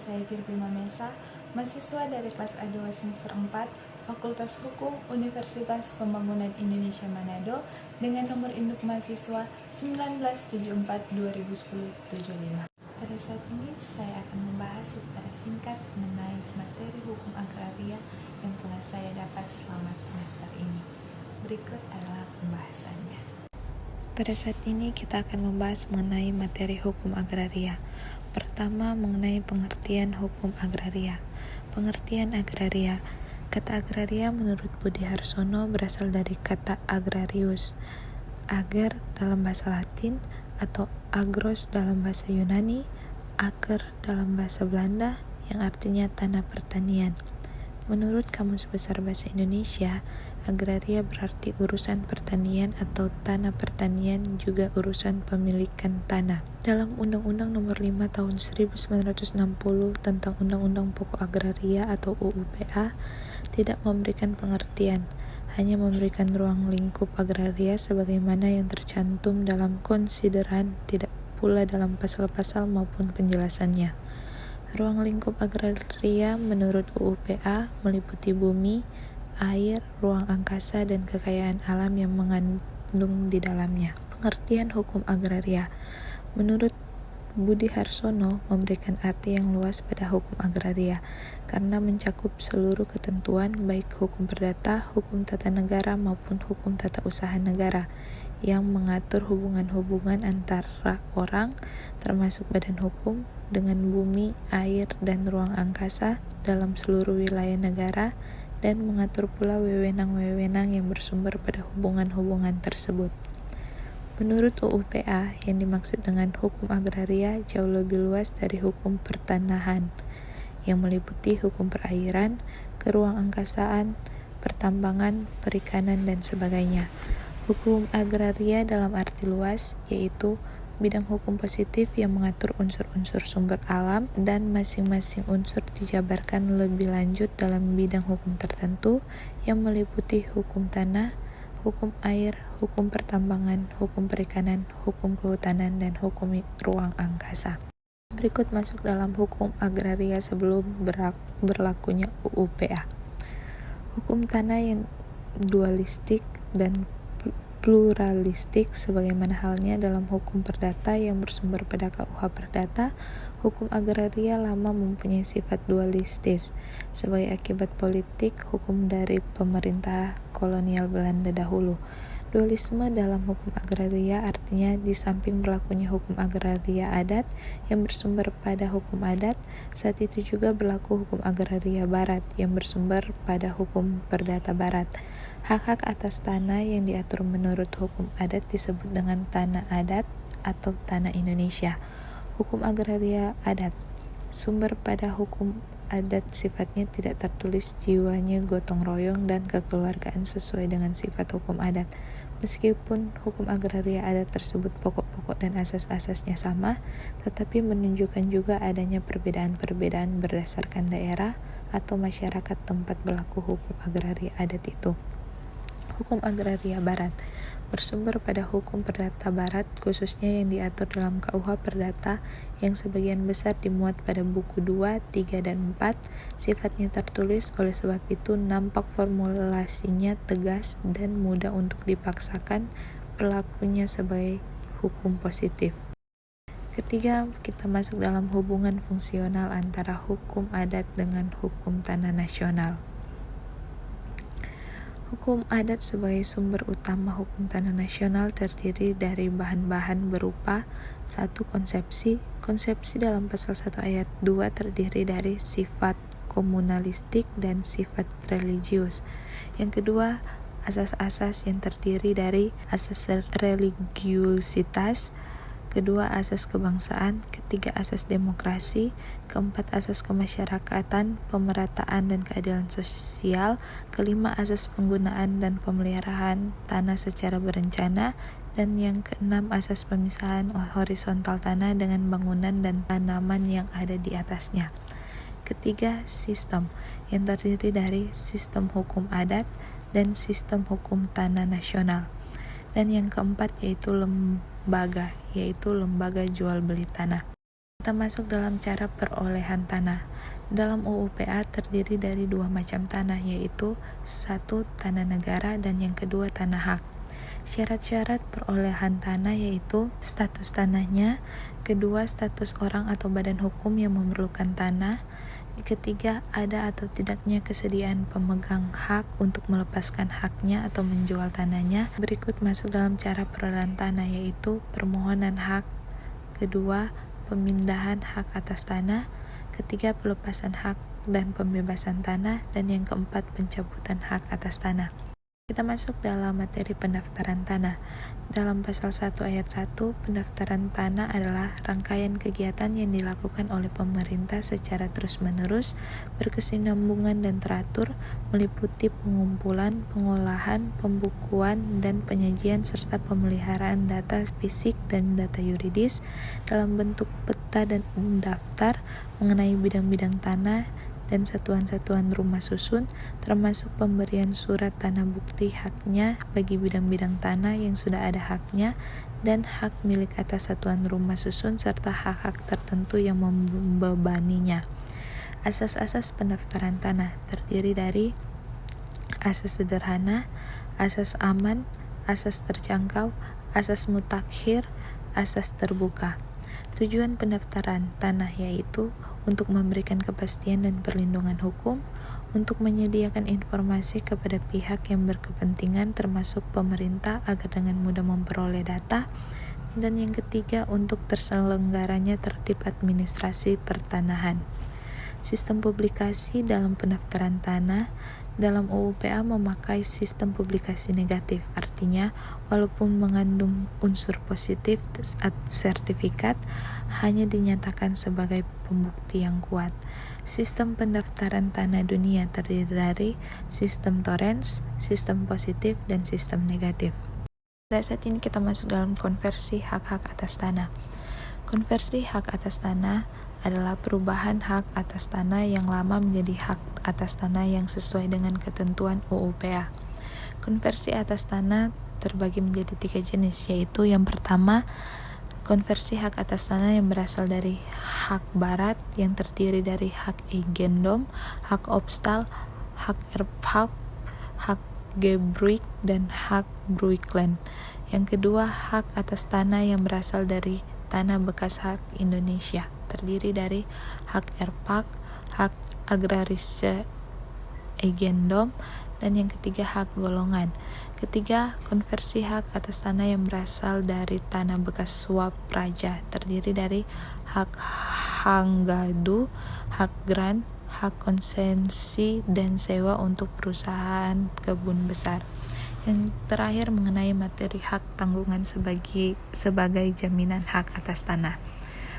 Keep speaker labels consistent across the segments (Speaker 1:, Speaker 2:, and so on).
Speaker 1: saya Kirby Mamesa, mahasiswa dari kelas A2 semester 4, Fakultas Hukum Universitas Pembangunan Indonesia Manado, dengan nomor induk mahasiswa 1974-2010-75. Pada saat ini saya akan membahas secara singkat mengenai materi hukum agraria yang telah saya dapat selama semester ini. Berikut adalah pembahasannya. Pada saat ini kita akan membahas mengenai materi hukum agraria. Pertama, mengenai pengertian hukum agraria. Pengertian agraria. Kata agraria menurut Budi Harsono berasal dari kata agrarius, ager dalam bahasa Latin atau agros dalam bahasa Yunani, aker dalam bahasa Belanda yang artinya tanah pertanian. Menurut Kamus Besar Bahasa Indonesia, agraria berarti urusan pertanian atau tanah pertanian, juga urusan pemilikan tanah. Dalam Undang-Undang Nomor 5 Tahun 1960 tentang Undang-Undang Pokok Agraria atau UUPA tidak memberikan pengertian, hanya memberikan ruang lingkup agraria sebagaimana yang tercantum dalam konsideran, tidak pula dalam pasal-pasal maupun penjelasannya. Ruang lingkup agraria menurut UUPA meliputi bumi, air, ruang angkasa, dan kekayaan alam yang mengandung di dalamnya. Pengertian hukum agraria menurut Budi Harsono memberikan arti yang luas pada hukum agraria karena mencakup seluruh ketentuan baik hukum perdata, hukum tata negara maupun hukum tata usaha negara yang mengatur hubungan-hubungan antara orang termasuk badan hukum dengan bumi, air, dan ruang angkasa dalam seluruh wilayah negara dan mengatur pula wewenang-wewenang yang bersumber pada hubungan-hubungan tersebut. Menurut UUPA, yang dimaksud dengan hukum agraria jauh lebih luas dari hukum pertanahan, yang meliputi hukum perairan, keruang angkasaan, pertambangan, perikanan, dan sebagainya. Hukum agraria dalam arti luas, yaitu bidang hukum positif yang mengatur unsur-unsur sumber alam dan masing-masing unsur dijabarkan lebih lanjut dalam bidang hukum tertentu yang meliputi hukum tanah, hukum air, hukum pertambangan, hukum perikanan, hukum kehutanan, dan hukum ruang angkasa. Berikut masuk dalam hukum agraria sebelum berlakunya UUPA. Hukum tanah yang dualistik dan pluralistik sebagaimana halnya dalam hukum perdata yang bersumber pada KUH Perdata. Hukum agraria lama mempunyai sifat dualistis sebagai akibat politik hukum dari pemerintah kolonial Belanda dahulu. Dualisme dalam hukum agraria artinya di samping berlakunya hukum agraria adat yang bersumber pada hukum adat, saat itu juga berlaku hukum agraria barat yang bersumber pada hukum perdata barat. Hak-hak atas tanah yang diatur menurut hukum adat disebut dengan tanah adat atau tanah Indonesia. Hukum agraria adat sumber pada hukum adat sifatnya tidak tertulis, jiwanya gotong royong dan kekeluargaan sesuai dengan sifat hukum adat. Meskipun hukum agraria adat tersebut pokok-pokok dan asas-asasnya sama, tetapi menunjukkan juga adanya perbedaan-perbedaan berdasarkan daerah atau masyarakat tempat berlaku hukum agraria adat itu. Hukum agraria barat bersumber pada hukum perdata barat, khususnya yang diatur dalam KUH Perdata yang sebagian besar dimuat pada buku 2, 3, dan 4. Sifatnya tertulis, oleh sebab itu nampak formulasinya tegas dan mudah untuk dipaksakan, berlakunya sebagai hukum positif. Ketiga, kita masuk dalam hubungan fungsional antara hukum adat dengan hukum tanah nasional. Hukum adat sebagai sumber utama hukum tanah nasional terdiri dari bahan-bahan berupa 1. Konsepsi. Konsepsi dalam pasal 1 ayat 2 terdiri dari sifat komunalistik dan sifat religius. Yang kedua, asas-asas yang terdiri dari asas religiusitas, kedua asas kebangsaan, ketiga asas demokrasi, keempat asas kemasyarakatan, pemerataan dan keadilan sosial, kelima asas penggunaan dan pemeliharaan tanah secara berencana, dan yang keenam asas pemisahan horizontal tanah dengan bangunan dan tanaman yang ada di atasnya. Ketiga, sistem yang terdiri dari sistem hukum adat dan sistem hukum tanah nasional. Dan yang keempat yaitu lembaga jual beli tanah. Kita masuk dalam cara perolehan tanah. Dalam UU-PA terdiri dari 2 macam tanah, yaitu 1. Tanah negara dan yang kedua tanah hak. Syarat-syarat perolehan tanah yaitu status tanahnya, kedua status orang atau badan hukum yang memerlukan tanah, ketiga ada atau tidaknya kesediaan pemegang hak untuk melepaskan haknya atau menjual tanahnya. Berikut masuk dalam cara perolehan tanah yaitu permohonan hak, kedua pemindahan hak atas tanah, ketiga pelepasan hak dan pembebasan tanah, dan yang keempat pencabutan hak atas tanah. Kita masuk dalam materi pendaftaran tanah. Dalam pasal 1 ayat 1, pendaftaran tanah adalah rangkaian kegiatan yang dilakukan oleh pemerintah secara terus-menerus, berkesinambungan dan teratur, meliputi pengumpulan, pengolahan, pembukuan, dan penyajian serta pemeliharaan data fisik dan data yuridis dalam bentuk peta dan daftar mengenai bidang-bidang tanah dan satuan-satuan rumah susun, termasuk pemberian surat tanah bukti haknya bagi bidang-bidang tanah yang sudah ada haknya dan hak milik atas satuan rumah susun serta hak-hak tertentu yang membebaninya. Asas-asas pendaftaran tanah terdiri dari asas sederhana, asas aman, asas terjangkau, asas mutakhir, asas terbuka. Tujuan pendaftaran tanah yaitu untuk memberikan kepastian dan perlindungan hukum, untuk menyediakan informasi kepada pihak yang berkepentingan termasuk pemerintah agar dengan mudah memperoleh data, dan yang ketiga untuk terselenggaranya tertib administrasi pertanahan. Sistem publikasi dalam pendaftaran tanah dalam UU-PA memakai sistem publikasi negatif, artinya walaupun mengandung unsur positif, sertifikat hanya dinyatakan sebagai pembukti yang kuat. Sistem pendaftaran tanah dunia terdiri dari sistem Torrens, sistem positif, dan sistem negatif. Pada saat ini kita masuk dalam konversi hak-hak atas tanah. Konversi hak atas tanah adalah perubahan hak atas tanah yang lama menjadi hak atas tanah yang sesuai dengan ketentuan UU-PA. Konversi atas tanah terbagi menjadi 3 jenis, yaitu yang pertama, konversi hak atas tanah yang berasal dari hak barat yang terdiri dari hak eigendom, hak obstal, hak erfhak, hak gebruik, dan hak bruikland. Yang kedua, hak atas tanah yang berasal dari tanah bekas hak Indonesia, terdiri dari hak erfhak, hak agrarische eigendom, dan yang ketiga hak golongan. Ketiga, konversi hak atas tanah yang berasal dari tanah bekas suap raja, terdiri dari hak hanggadu, hak grant, hak konsensi, dan sewa untuk perusahaan kebun besar. Yang terakhir mengenai materi hak tanggungan sebagai jaminan hak atas tanah.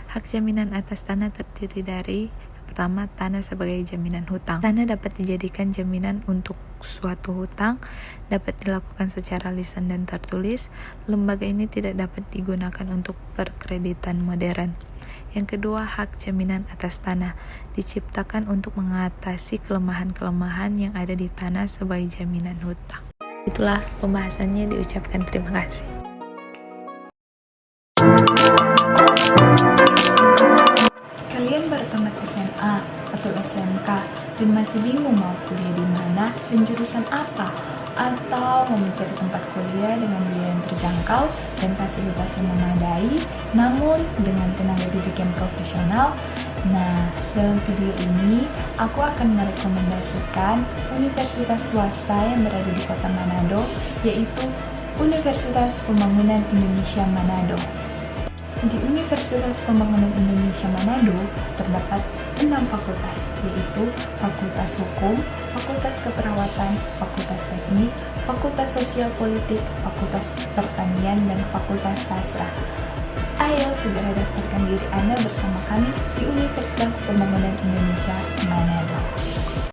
Speaker 1: Hak jaminan atas tanah terdiri dari pertama, tanah sebagai jaminan hutang. Tanah dapat dijadikan jaminan untuk suatu hutang, dapat dilakukan secara lisan dan tertulis. Lembaga ini tidak dapat digunakan untuk perkreditan modern. Yang kedua, hak jaminan atas tanah diciptakan untuk mengatasi kelemahan-kelemahan yang ada di tanah sebagai jaminan hutang. Itulah pembahasannya, diucapkan terima kasih. Kalian baru tamat SMA atau SMK dan masih bingung mau kuliah di mana dan jurusan apa, atau mau mencari tempat kuliah dengan biaya yang terjangkau dan fasilitas yang memadai, namun dengan tenaga didik yang profesional. Nah, dalam video ini aku akan merekomendasikan universitas swasta yang berada di kota Manado, yaitu Universitas Pembangunan Indonesia Manado. Di Universitas Pembangunan Indonesia Manado terdapat 6 fakultas, yaitu Fakultas Hukum, Fakultas Keperawatan, Fakultas Teknik, Fakultas Sosial Politik, Fakultas Pertanian, dan Fakultas Sastra. Ayo segera daftarkan diri Anda bersama kami di Universitas Pembangunan Indonesia Manado.